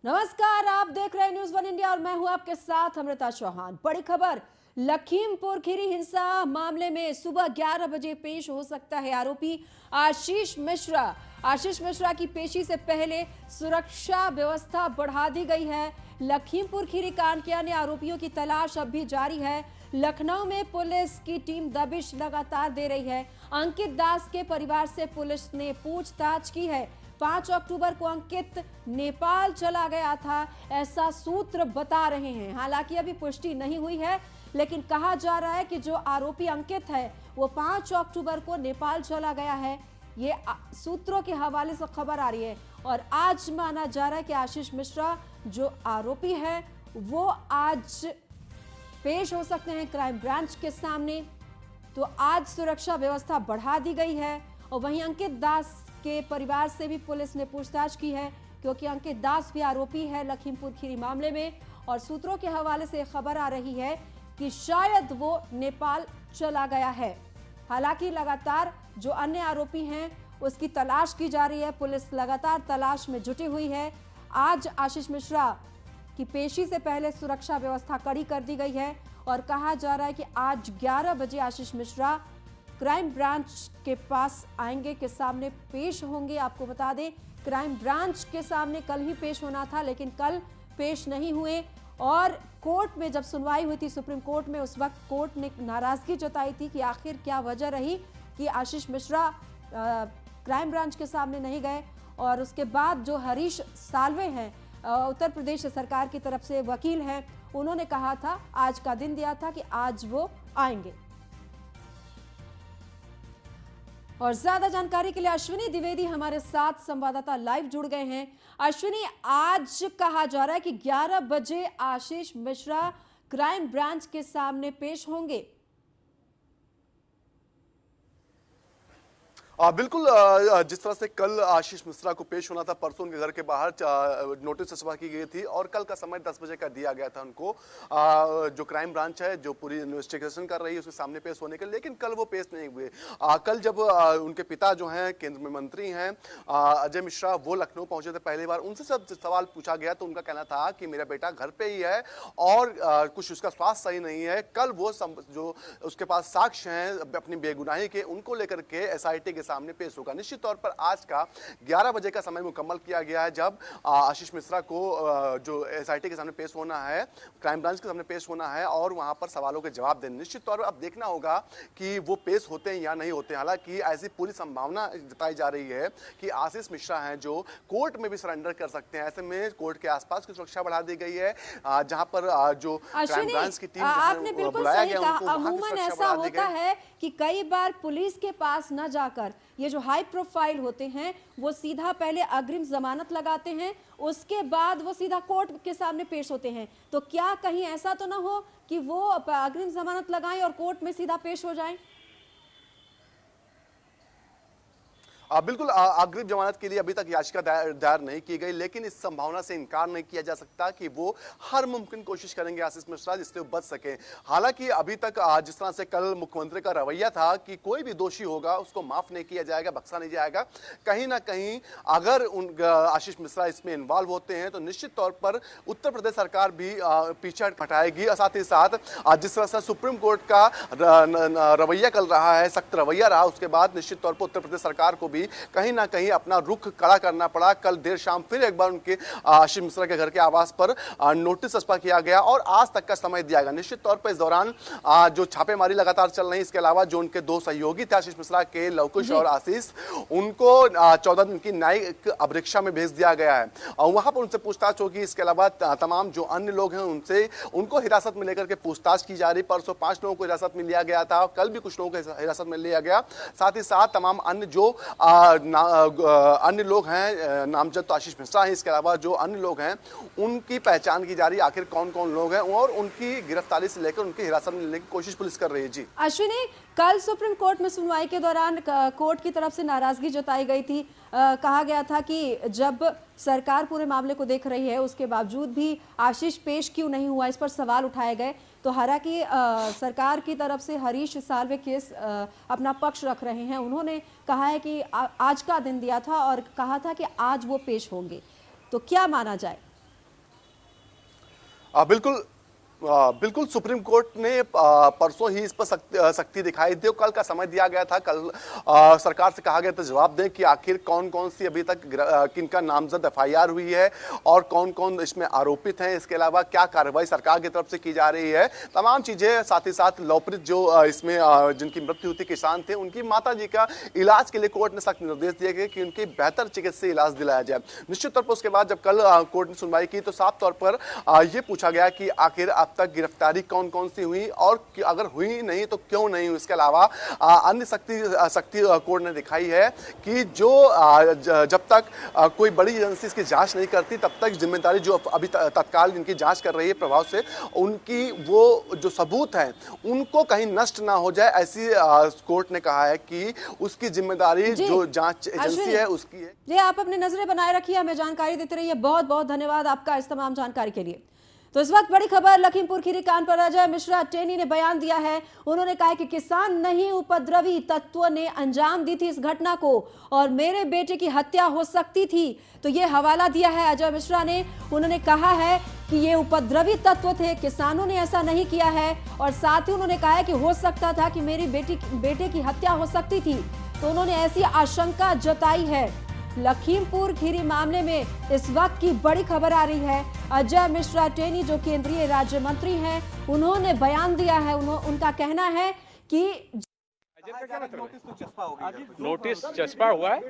नमस्कार, आप देख रहे हैं न्यूज़ वन इंडिया और मैं हूं आपके साथ अमृता चौहान। बड़ी खबर, लखीमपुर खीरी हिंसा मामले में सुबह 11 बजे पेश हो सकता है आरोपी आशीष मिश्रा। आशीष मिश्रा की पेशी से पहले सुरक्षा व्यवस्था बढ़ा दी गई है। लखीमपुर खीरी कांड के अन्य आरोपियों की तलाश अब भी जारी है। लखनऊ में पुलिस की टीम दबिश लगातार दे रही है। अंकित दास के परिवार से पुलिस ने पूछताछ की है। 5 अक्टूबर को अंकित नेपाल चला गया था, ऐसा सूत्र बता रहे हैं। हालांकि अभी पुष्टि नहीं हुई है, लेकिन कहा जा रहा है कि जो आरोपी अंकित है वो 5 अक्टूबर को नेपाल चला गया है। ये सूत्रों के हवाले से खबर आ रही है और आज माना जा रहा है कि आशीष मिश्रा जो आरोपी है वो आज पेश हो सकते हैं क्राइम ब्रांच के सामने। तो आज सुरक्षा व्यवस्था बढ़ा दी गई है और वहीं अंकित दास के परिवार से भी पुलिस ने पूछताछ की है, क्योंकि अंकित दास भी आरोपी है लखीमपुर खीरी मामले में। और सूत्रों के हवाले से खबर आ रही है कि शायद वो नेपाल चला गया है। हालांकि लगातार जो अन्य आरोपी हैं उसकी तलाश की जा रही है। पुलिस लगातार तलाश में जुटी हुई है। आज आशीष मिश्रा की पेशी से पहले सुरक्षा व्यवस्था कड़ी कर दी गई है और कहा जा रहा है कि आज 11 बजे आशीष मिश्रा क्राइम ब्रांच के पास आएंगे, के सामने पेश होंगे। आपको बता दें, क्राइम ब्रांच के सामने कल ही पेश होना था, लेकिन कल पेश नहीं हुए। और कोर्ट में जब सुनवाई हुई थी सुप्रीम कोर्ट में, उस वक्त कोर्ट ने नाराजगी जताई थी कि आखिर क्या वजह रही कि आशीष मिश्रा क्राइम ब्रांच के सामने नहीं गए। और उसके बाद जो हरीश साल्वे हैं, उत्तर प्रदेश सरकार की तरफ से वकील हैं, उन्होंने कहा था, आज का दिन दिया था कि आज वो आएंगे। और ज्यादा जानकारी के लिए अश्विनी द्विवेदी हमारे साथ संवाददाता लाइव जुड़ गए हैं। अश्विनी, आज कहा जा रहा है कि 11 बजे आशीष मिश्रा क्राइम ब्रांच के सामने पेश होंगे। बिल्कुल, जिस तरह से कल आशीष मिश्रा को पेश होना था, परसों उनके घर के बाहर नोटिस सभा की गई थी और कल का समय 10 बजे का दिया गया था उनको। जो क्राइम ब्रांच है जो पूरी इन्वेस्टिगेशन कर रही है उसके सामने पेश होने के लिए, लेकिन कल वो पेश नहीं हुए। कल जब उनके पिता जो हैं केंद्र में मंत्री हैं अजय मिश्रा, वो लखनऊ पहुंचे थे पहली बार, उनसे सब सवाल पूछा गया तो उनका कहना था कि मेरा बेटा घर पे ही है और कुछ उसका स्वास्थ्य सही नहीं है। कल वो जो उसके पास साक्ष्य हैं अपनी बेगुनाही के, उनको लेकर के SIT के सामने पेश होगा। निश्चित तौर पर आज का 11 बजे का समय मुकम्मल किया गया है, जब आशीष मिश्रा को जो SIT के सामने पेश होना है, क्राइम ब्रांच के सामने पेश होना है और वहां पर सवालों के जवाब देने। निश्चित तौर पर अब देखना होगा कि वो पेश होते हैं या नहीं होते। हालांकि ऐसी पूरी संभावना जताई जा रही है कि आशीष मिश्रा हैं जो कोर्ट में भी सरेंडर कर सकते हैं। ऐसे में कोर्ट के आसपास की सुरक्षा बढ़ा दी गई है, जहां पर जो क्राइम ब्रांच की टीम आपने बिल्कुल सही कहा। अमूमन ऐसा होता है कि कई बार पुलिस के पास न जाकर ये जो हाई प्रोफाइल होते हैं वो सीधा पहले अग्रिम जमानत लगाते हैं, उसके बाद वो सीधा कोर्ट के सामने पेश होते हैं। तो क्या कहीं ऐसा तो ना हो कि वो अग्रिम जमानत लगाएं और कोर्ट में सीधा पेश हो जाएं? बिल्कुल, अग्रिम जमानत के लिए अभी तक याचिका दायर नहीं की गई, लेकिन इस संभावना से इनकार नहीं किया जा सकता कि वो हर मुमकिन कोशिश करेंगे आशीष मिश्रा जिससे वो बच सके। हालांकि अभी तक जिस तरह से कल मुख्यमंत्री का रवैया था कि कोई भी दोषी होगा उसको माफ नहीं किया जाएगा, बख्शा नहीं जाएगा, कहीं ना कहीं अगर आशीष मिश्रा इसमें इन्वॉल्व होते हैं तो निश्चित तौर पर उत्तर प्रदेश सरकार भी पीछे हटाएगी। साथ ही साथ जिस तरह से सुप्रीम कोर्ट का रवैया कल रहा है, सख्त रवैया रहा, उसके बाद निश्चित तौर पर उत्तर प्रदेश सरकार को कहीं ना कहीं अपना रुख कड़ा करना पड़ा। कल देर शाम फिर एक बार उनके आशीष मिश्रा के घर के आवास पर नोटिस सस्पा किया गया और आज तक का समय दिया गया। निश्चित तौर पर इस दौरान जो छापेमारी लगातार चल रही है, इसके अलावा जो उनके 2 सहयोगी थे आशीष मिश्रा के, लवकुश और आशीष, उनको 14 दिन की न्यायिक अभिरक्षा में भेज दिया गया है और वहां पर उनसे पूछताछ होगी। इसके अलावा तमाम जो अन्य लोग हैं उनको हिरासत में लेकर के पूछताछ की जा रही। परसों 5 लोगों को हिरासत में लिया गया था, कल भी कुछ लोगों को हिरासत में लिया गया। साथ ही साथ तमाम अन्य जो अन्य लोग हैं, नामजद तो आशीष मिश्रा हैं, इसके अलावा जो अन्य लोग हैं उनकी पहचान की जा रही है, आखिर कौन कौन लोग हैं, और उनकी गिरफ्तारी से लेकर उनकी हिरासत में लेने की कोशिश पुलिस कर रही है। जी अश्विनी, कल सुप्रीम कोर्ट में सुनवाई के दौरान कोर्ट की तरफ से नाराजगी जताई गई थी। कहा गया था कि जब सरकार पूरे मामले को देख रही है उसके बावजूद भी आशीष पेश क्यों नहीं हुआ, इस पर सवाल उठाए गए। तो हालांकि सरकार की तरफ से हरीश साल्वे केस अपना पक्ष रख रहे हैं। उन्होंने कहा है कि आज का दिन दिया था और कहा था कि आज वो पेश होंगे। तो क्या माना जाए? बिल्कुल सुप्रीम कोर्ट ने परसों ही इस पर सख्ती दिखाई दी। कल का समय दिया गया था। कल सरकार से कहा गया था जवाब दें कि आखिर कौन कौन सी अभी तक किनका नामजद एफआईआर हुई है और कौन कौन इसमें आरोपित हैं। इसके अलावा क्या कार्रवाई सरकार की तरफ से की जा रही है, तमाम चीजें। साथ ही साथ लवप्रीत जो इसमें जिनकी मृत्यु हुई थी, किसान थे, उनकी माता जी का इलाज के लिए कोर्ट ने सख्त निर्देश दिए गए कि उनकी बेहतर चिकित्सीय इलाज दिलाया जाए। निश्चित तौर पर उसके बाद जब कल कोर्ट ने सुनवाई की तो साफ तौर पर यह पूछा गया कि आखिर अब तक गिरफ्तारी कौन कौन सी हुई और अगर हुई नहीं तो क्यों नहीं हुई। इसके अलावा अन्य सख्ती कोर्ट ने दिखाई है कि जो जब तक कोई बड़ी एजेंसी इसकी जांच नहीं करती तब तक जिम्मेदारी जो अभी तत्काल इनकी जांच कर रही है प्रभाव से, उनकी वो जो सबूत हैं उनको कहीं नष्ट ना हो जाए, ऐसी कोर्ट ने कहा है कि उसकी जिम्मेदारी जो जांच एजेंसी है उसकी है। जी, आप अपनी नजरें बनाए रखिए, हमें जानकारी देते रहिए। बहुत बहुत धन्यवाद आपका इस तमाम जानकारी के लिए। तो इस वक्त बड़ी खबर लखीमपुर खीरी कांड पर अजय मिश्रा टेनी ने बयान दिया है। उन्होंने कहा कि किसान नहीं, उपद्रवी तत्वों ने अंजाम दी थी इस घटना को और मेरे बेटे की हत्या हो सकती थी। तो ये हवाला दिया है अजय मिश्रा ने। उन्होंने कहा है कि ये उपद्रवी तत्व थे, किसानों ने ऐसा नहीं किया है और साथ ही उन्होंने कहा है कि हो सकता था कि मेरी बेटे की हत्या हो सकती थी। तो उन्होंने ऐसी आशंका जताई है। लखीमपुर खीरी मामले में इस वक्त की बड़ी खबर आ रही है। अजय मिश्रा टेनी जो केंद्रीय राज्य मंत्री हैं, उन्होंने बयान दिया है। उनका कहना है कि नोटिस चस्पा हुआ है,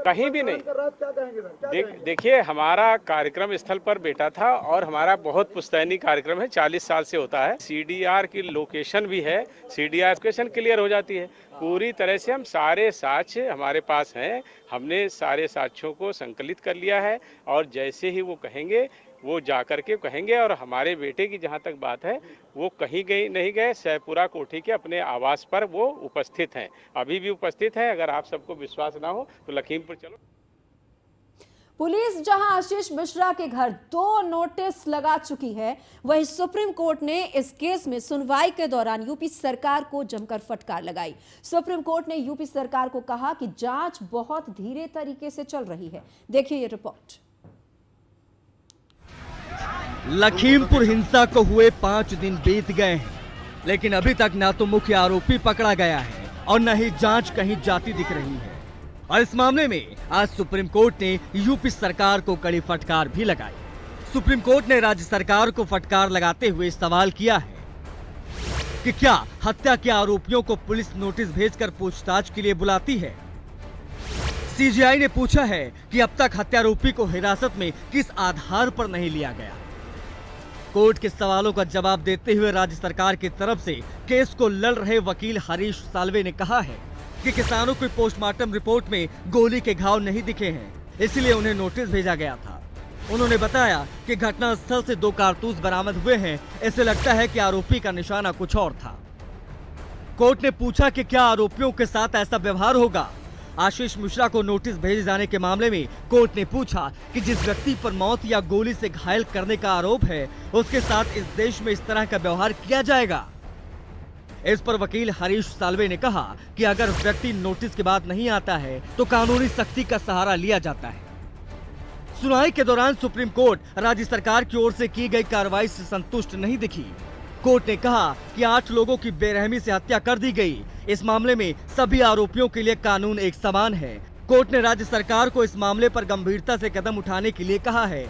कहीं भी नहीं। देखिए, हमारा कार्यक्रम स्थल पर बेटा था और हमारा बहुत पुश्तैनी कार्यक्रम है, 40 साल से होता है। सीडीआर की लोकेशन भी है, सीडीआर लोकेशन क्लियर हो जाती है पूरी तरह से। हम सारे साक्ष्य हमारे पास हैं, हमने सारे साक्ष्यों को संकलित कर लिया है और जैसे ही वो कहेंगे वो जाकर के कहेंगे। और हमारे बेटे की जहाँ तक बात है, वो कहीं नहीं गए, सैपुरा कोठी के अपने आवास पर वो उपस्थित हैं, अभी भी उपस्थित हैं। अगर आप सबको विश्वास ना हो तो लखीमपुर चलो। पुलिस जहां आशीष मिश्रा के घर 2 नोटिस लगा चुकी है, वहीं सुप्रीम कोर्ट ने इस केस में सुनवाई के दौरान यूपी सरकार को जमकर फटकार लगाई। सुप्रीम कोर्ट ने यूपी सरकार को कहा कि जांच बहुत धीरे तरीके से चल रही है। देखिए ये रिपोर्ट। लखीमपुर हिंसा को हुए 5 दिन बीत गए हैं, लेकिन अभी तक ना तो मुख्य आरोपी पकड़ा गया है और न ही जांच कहीं जाती दिख रही है। और इस मामले में आज सुप्रीम कोर्ट ने यूपी सरकार को कड़ी फटकार भी लगाई। सुप्रीम कोर्ट ने राज्य सरकार को फटकार लगाते हुए सवाल किया है कि क्या हत्या के आरोपियों को पुलिस नोटिस भेजकर पूछताछ के लिए बुलाती है। सीजीआई ने पूछा है कि अब तक हत्यारोपी को हिरासत में किस आधार पर नहीं लिया गया। कोर्ट के सवालों का जवाब देते हुए राज्य सरकार की तरफ से केस को लड़ रहे वकील हरीश साल्वे ने कहा है कि किसानों की पोस्टमार्टम रिपोर्ट में गोली के घाव नहीं दिखे हैं, इसलिए उन्हें नोटिस भेजा गया था। उन्होंने बताया कि घटनास्थल से 2 कारतूस बरामद हुए हैं, ऐसे लगता है कि आरोपी का निशाना कुछ और था। कोर्ट ने पूछा कि क्या आरोपियों के साथ ऐसा व्यवहार होगा। आशीष मिश्रा को नोटिस भेजे जाने के मामले में कोर्ट ने पूछा कि जिस व्यक्ति पर मौत या गोली से घायल करने का आरोप है, उसके साथ इस देश में इस तरह का व्यवहार किया जाएगा। इस पर वकील हरीश साल्वे ने कहा कि अगर व्यक्ति नोटिस के बाद नहीं आता है तो कानूनी सख्ती का सहारा लिया जाता है। सुनवाई के दौरान सुप्रीम कोर्ट राज्य सरकार की ओर से की गई कार्रवाई से संतुष्ट नहीं दिखी। कोर्ट ने कहा कि 8 लोगों की बेरहमी से हत्या कर दी गई। इस मामले में सभी आरोपियों के लिए कानून एक समान है। कोर्ट ने राज्य सरकार को इस मामले पर गंभीरता से कदम उठाने के लिए कहा है।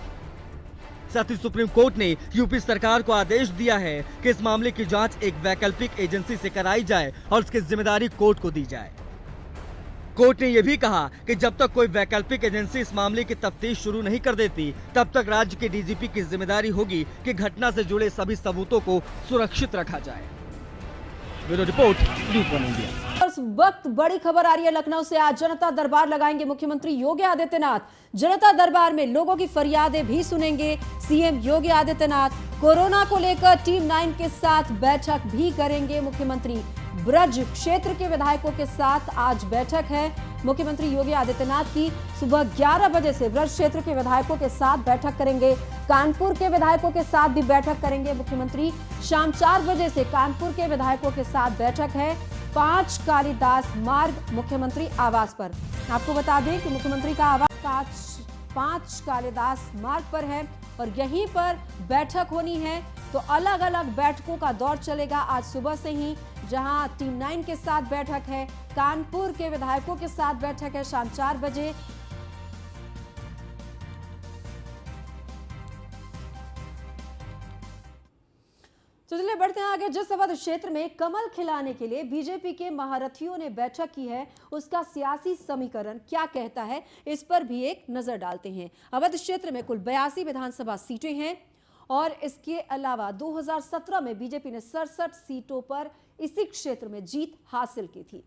साथ ही सुप्रीम कोर्ट ने यूपी सरकार को आदेश दिया है कि इस मामले की जांच एक वैकल्पिक एजेंसी से कराई जाए और उसकी जिम्मेदारी कोर्ट को दी जाए। कोर्ट ने यह भी कहा कि जब तक कोई वैकल्पिक एजेंसी इस मामले की तफ्तीश शुरू नहीं कर देती, तब तक राज्य के डीजीपी की जिम्मेदारी होगी कि घटना से जुड़े सभी सबूतों को सुरक्षित रखा जाए। Bureau report, news 1 India. इस वक्त बड़ी खबर आ रही है लखनऊ से। आज जनता दरबार लगाएंगे मुख्यमंत्री योगी आदित्यनाथ। जनता दरबार में लोगों की फरियादें भी सुनेंगे सीएम योगी आदित्यनाथ। कोरोना को लेकर टीम 9 के साथ बैठक भी करेंगे मुख्यमंत्री। ब्रज क्षेत्र के विधायकों के साथ आज बैठक है मुख्यमंत्री योगी आदित्यनाथ की। सुबह 11 बजे से ब्रज क्षेत्र के विधायकों के साथ बैठक करेंगे। कानपुर के विधायकों के साथ भी बैठक करेंगे मुख्यमंत्री। शाम 4 बजे से कानपुर के विधायकों के साथ बैठक है 5 कालिदास मार्ग मुख्यमंत्री आवास पर। आपको बता दें कि मुख्यमंत्री का आवास 5 कालिदास मार्ग पर है और यहीं पर बैठक होनी है। तो अलग अलग बैठकों का दौर चलेगा आज सुबह से ही, जहां टीम 9 के साथ बैठक है, कानपुर के विधायकों के साथ बैठक है शाम 4 बजे। तो चलिए बढ़ते हैं आगे। जिस अवध क्षेत्र में कमल खिलाने के लिए बीजेपी के महारथियों ने बैठक की है, उसका सियासी समीकरण क्या कहता है, इस पर भी एक नजर डालते हैं। अवध क्षेत्र में कुल 82 विधानसभा सीटें हैं और इसके अलावा 2017 में बीजेपी ने 67 सीटों पर इसी क्षेत्र में जीत हासिल की थी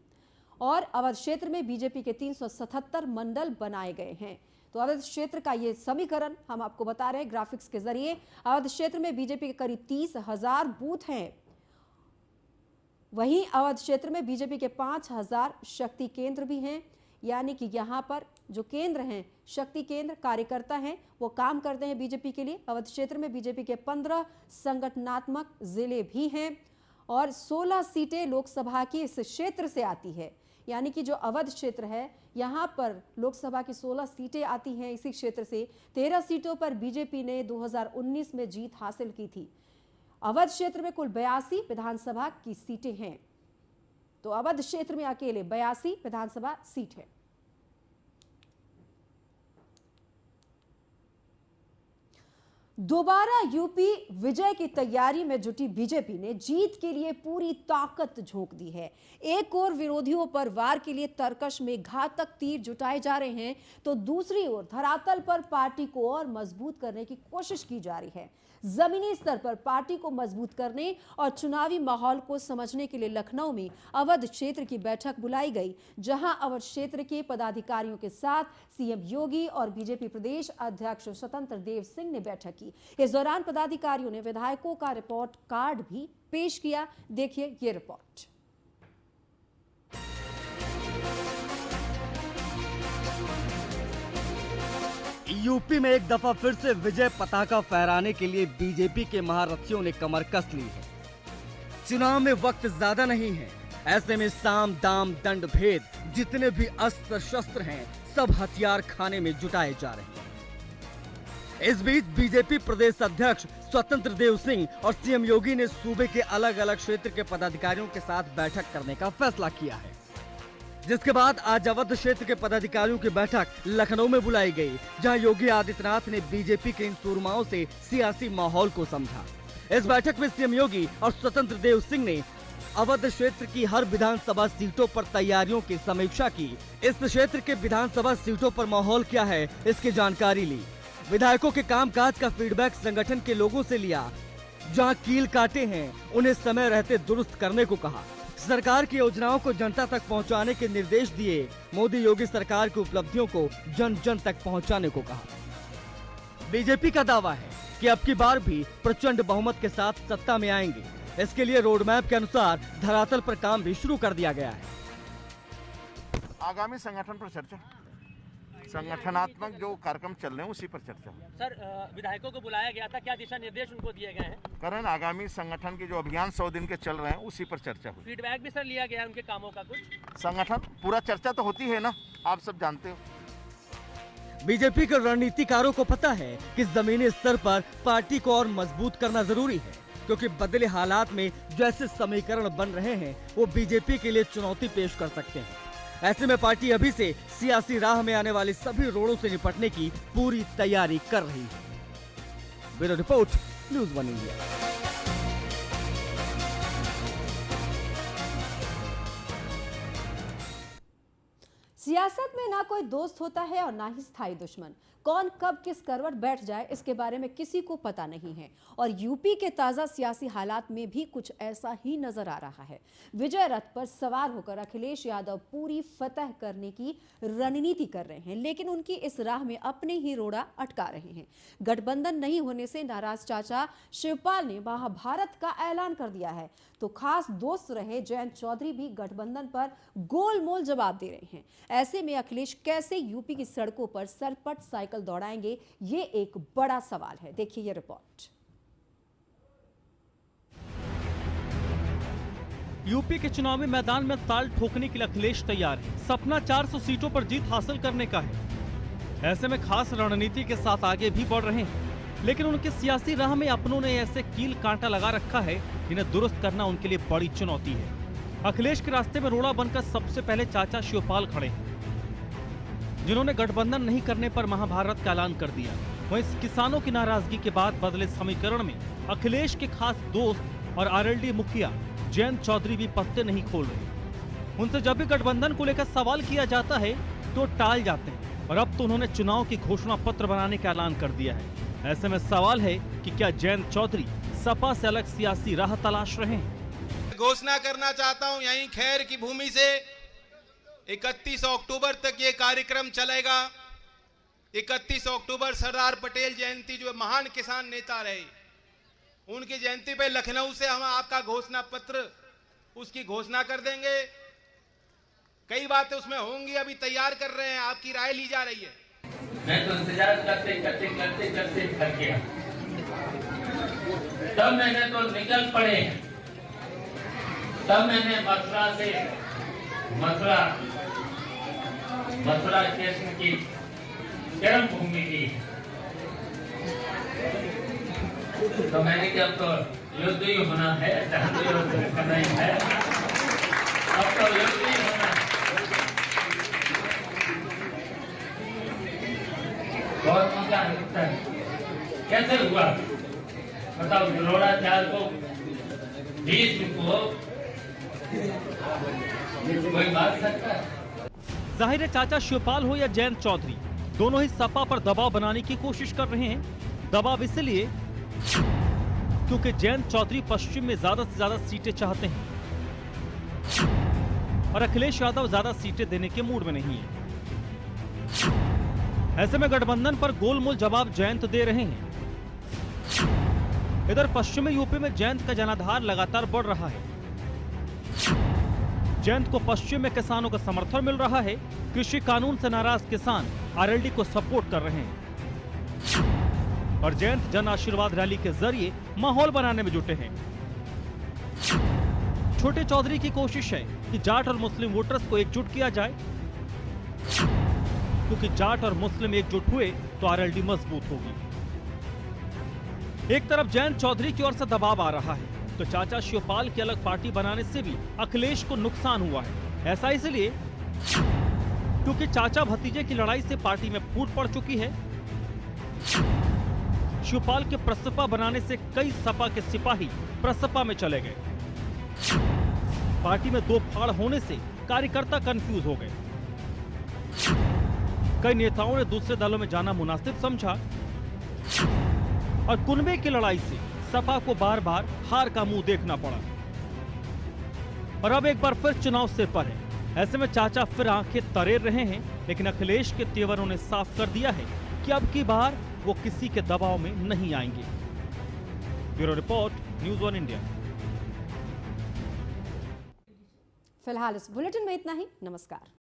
और अवध क्षेत्र में बीजेपी के 377 मंडल बनाए गए हैं। तो अवध क्षेत्र का ये समीकरण हम आपको बता रहे हैं ग्राफिक्स के जरिए। अवध क्षेत्र में बीजेपी के करीब 30,000 बूथ हैं। वहीं अवध क्षेत्र में बीजेपी के 5,000 शक्ति केंद्र भी हैं, यानी कि यहाँ पर जो केंद्र हैं, शक्ति केंद्र, कार्यकर्ता हैं, वो काम करते हैं बीजेपी के लिए। अवध क्षेत्र में बीजेपी के 15 संगठनात्मक जिले भी हैं और 16 सीटें लोकसभा की इस क्षेत्र से आती है, यानी कि जो अवध क्षेत्र है यहाँ पर लोकसभा की 16 सीटें आती हैं इसी क्षेत्र से। 13 सीटों पर बीजेपी ने 2019 में जीत हासिल की थी। अवध क्षेत्र में कुल 82 विधानसभा की सीटें हैं। तो अवध क्षेत्र में अकेले 82 विधानसभा सीट है। दोबारा यूपी विजय की तैयारी में जुटी बीजेपी ने जीत के लिए पूरी ताकत झोंक दी है। एक ओर विरोधियों पर वार के लिए तरकश में घातक तीर जुटाए जा रहे हैं, तो दूसरी ओर धरातल पर पार्टी को और मजबूत करने की कोशिश की जा रही है। जमीनी स्तर पर पार्टी को मजबूत करने और चुनावी माहौल को समझने के लिए लखनऊ में अवध क्षेत्र की बैठक बुलाई गई, जहां अवध क्षेत्र के पदाधिकारियों के साथ सीएम योगी और बीजेपी प्रदेश अध्यक्ष स्वतंत्र देव सिंह ने बैठक की। इस दौरान पदाधिकारियों ने विधायकों का रिपोर्ट कार्ड भी पेश किया। देखिए ये रिपोर्ट। यूपी में एक दफा फिर से विजय पताका फहराने के लिए बीजेपी के महारथियों ने कमर कस ली है। चुनाव में वक्त ज्यादा नहीं है, ऐसे में साम दाम दंड भेद जितने भी अस्त्र शस्त्र हैं, सब हथियार खाने में जुटाए जा रहे हैं। इस बीच बीजेपी प्रदेश अध्यक्ष स्वतंत्र देव सिंह और सीएम योगी ने सूबे के अलग अलग क्षेत्र के पदाधिकारियों के साथ बैठक करने का फैसला किया है, जिसके बाद आज अवध क्षेत्र के पदाधिकारियों की बैठक लखनऊ में बुलाई गई, जहां योगी आदित्यनाथ ने बीजेपी के इन सूरमाओं से सियासी माहौल को समझा। इस बैठक में सीएम योगी और स्वतंत्र देव सिंह ने अवध क्षेत्र की हर विधानसभा सीटों पर तैयारियों की समीक्षा की। इस क्षेत्र के विधानसभा सीटों पर माहौल क्या है, इसकी जानकारी ली। विधायकों के कामकाज का फीडबैक संगठन के लोगों से लिया। जहां कील काटे हैं उन्हें समय रहते दुरुस्त करने को कहा। सरकार की योजनाओं को जनता तक पहुंचाने के निर्देश दिए। मोदी योगी सरकार की उपलब्धियों को जन जन तक पहुंचाने को कहा। बीजेपी का दावा है कि अब की बार भी प्रचंड बहुमत के साथ सत्ता में आएंगे। इसके लिए रोड मैप के अनुसार धरातल पर काम भी शुरू कर दिया गया है। आगामी संगठन पर चर्चा, संगठनात्मक जो कार्यक्रम चल रहे हैं उसी पर चर्चा। सर, विधायकों को बुलाया गया था, क्या दिशा निर्देश उनको दिए गए हैं? करण आगामी संगठन के जो अभियान 100 दिन के चल रहे हैं उसी पर चर्चा हुई। फीडबैक भी सर लिया गया है उनके कामों का कुछ? संगठन पूरा चर्चा तो होती है ना, आप सब जानते हो। बीजेपी के रणनीतिकारों को पता है कि जमीनी स्तर पर पार्टी को और मजबूत करना जरूरी है, क्योंकि बदले हालात में जैसे समीकरण बन रहे हैं वो बीजेपी के लिए चुनौती पेश कर सकते हैं। ऐसे में पार्टी अभी से सियासी राह में आने वाली सभी रोड़ों से निपटने की पूरी तैयारी कर रही है। Bureau report, news 1 India. सियासत में ना कोई दोस्त होता है और ना ही स्थायी दुश्मन। कौन कब किस करवट बैठ जाए इसके बारे में किसी को पता नहीं है, और यूपी के ताजा सियासी हालात में भी कुछ ऐसा ही नजर आ रहा है। विजय रथ पर सवार होकर अखिलेश यादव पूरी फतह करने की रणनीति कर रहे हैं, लेकिन उनकी इस राह में अपने ही रोड़ा अटका रहे हैं। गठबंधन नहीं होने से नाराज चाचा शिवपाल ने महाभारत का ऐलान कर दिया है, तो खास दोस्त रहे जयंत चौधरी भी गठबंधन पर गोलमोल जवाब दे रहे हैं। ऐसे में अखिलेश कैसे यूपी की सड़कों पर सरपट साइकिल दौड़ाएंगे, ये एक बड़ा सवाल है। देखिए ये रिपोर्ट। यूपी के चुनावी मैदान में ताल ठोकने के लिए अखिलेश तैयार है। सपना 400 सीटों पर जीत हासिल करने का है। ऐसे में खास रणनीति के साथ आगे भी बढ़ रहे हैं, लेकिन उनके सियासी राह में अपनों ने ऐसे कील कांटा लगा रखा है, इन्हें दुरुस्त करना उनके लिए बड़ी चुनौती है। अखिलेश के रास्ते में रोड़ा बनकर सबसे पहले चाचा शिवपाल खड़े हैं, जिन्होंने गठबंधन नहीं करने पर महाभारत का ऐलान कर दिया। वहीं किसानों की नाराजगी के बाद बदले समीकरण में अखिलेश के खास दोस्त और आरएलडी मुखिया जयंत चौधरी भी पत्ते नहीं खोल रहे। उनसे जब भी गठबंधन को लेकर सवाल किया जाता है तो टाल जाते हैं, और अब तो उन्होंने चुनाव की घोषणा पत्र बनाने का ऐलान कर दिया है। ऐसे में सवाल है कि क्या जयंत चौधरी सपा से अलग सियासी राह तलाश रहे हैं? घोषणा करना चाहता हूं, यहीं खैर की भूमि से 31 अक्टूबर तक ये कार्यक्रम चलेगा। 31 अक्टूबर सरदार पटेल जयंती, जो महान किसान नेता रहे, उनकी जयंती पे लखनऊ से हम आपका घोषणा पत्र उसकी घोषणा कर देंगे। कई बातें उसमें होंगी, अभी तैयार कर रहे हैं, आपकी राय ली जा रही है। मैं तो इंतजार करते करते थक गया, तब मैंने तो निकल पड़े। तब मैंने मथुरा कृष्ण की जन्म भूमि की, तो मैंने कहा अब तो युद्ध ही होना है, युद्ध करना ही है, अब तो युद्ध ही होना है। बहुत मजा लगता है। कैसे हुआ बताओ, द्रोणाचार्य को, भीष्म को कोई बात सकता है? जाहिर है चाचा शिवपाल हो या जयंत चौधरी, दोनों ही सपा पर दबाव बनाने की कोशिश कर रहे हैं। दबाव इसलिए क्योंकि जयंत चौधरी पश्चिम में ज्यादा से ज्यादा सीटें चाहते हैं और अखिलेश यादव ज्यादा सीटें देने के मूड में नहीं है। ऐसे में गठबंधन पर गोलमोल जवाब जयंत दे रहे हैं। इधर पश्चिमी यूपी में जयंत का जनाधार लगातार बढ़ रहा है। जयंत को पश्चिम में किसानों का समर्थन मिल रहा है। कृषि कानून से नाराज किसान आरएलडी को सपोर्ट कर रहे हैं और जयंत जन आशीर्वाद रैली के जरिए माहौल बनाने में जुटे हैं। छोटे चौधरी की कोशिश है कि जाट और मुस्लिम वोटर्स को एकजुट किया जाए, क्योंकि जाट और मुस्लिम एकजुट हुए तो आरएलडी मजबूत होगी। एक तरफ जयंत चौधरी की ओर से दबाव आ रहा है तो चाचा शिवपाल की अलग पार्टी बनाने से भी अखिलेश को नुकसान हुआ है। ऐसा इसलिए क्योंकि चाचा भतीजे की लड़ाई से पार्टी में फूट पड़ चुकी है। शिवपाल के प्रसपा बनाने से कई सपा के सिपाही प्रसपा में चले गए। पार्टी में दो फाड़ होने से कार्यकर्ता कंफ्यूज हो गए। कई नेताओं ने दूसरे दलों में जाना मुनासिब समझा और कुनबे की लड़ाई से सपा को बार बार हार का मुंह देखना पड़ा। और अब एक बार फिर चुनाव सिर पर है। ऐसे में चाचा फिर आंखें तरेर रहे हैं, लेकिन अखिलेश के तेवरों ने साफ कर दिया है कि अब की बार वो किसी के दबाव में नहीं आएंगे। Bureau report, news 1 India. फिलहाल इस बुलेटिन में इतना ही। नमस्कार।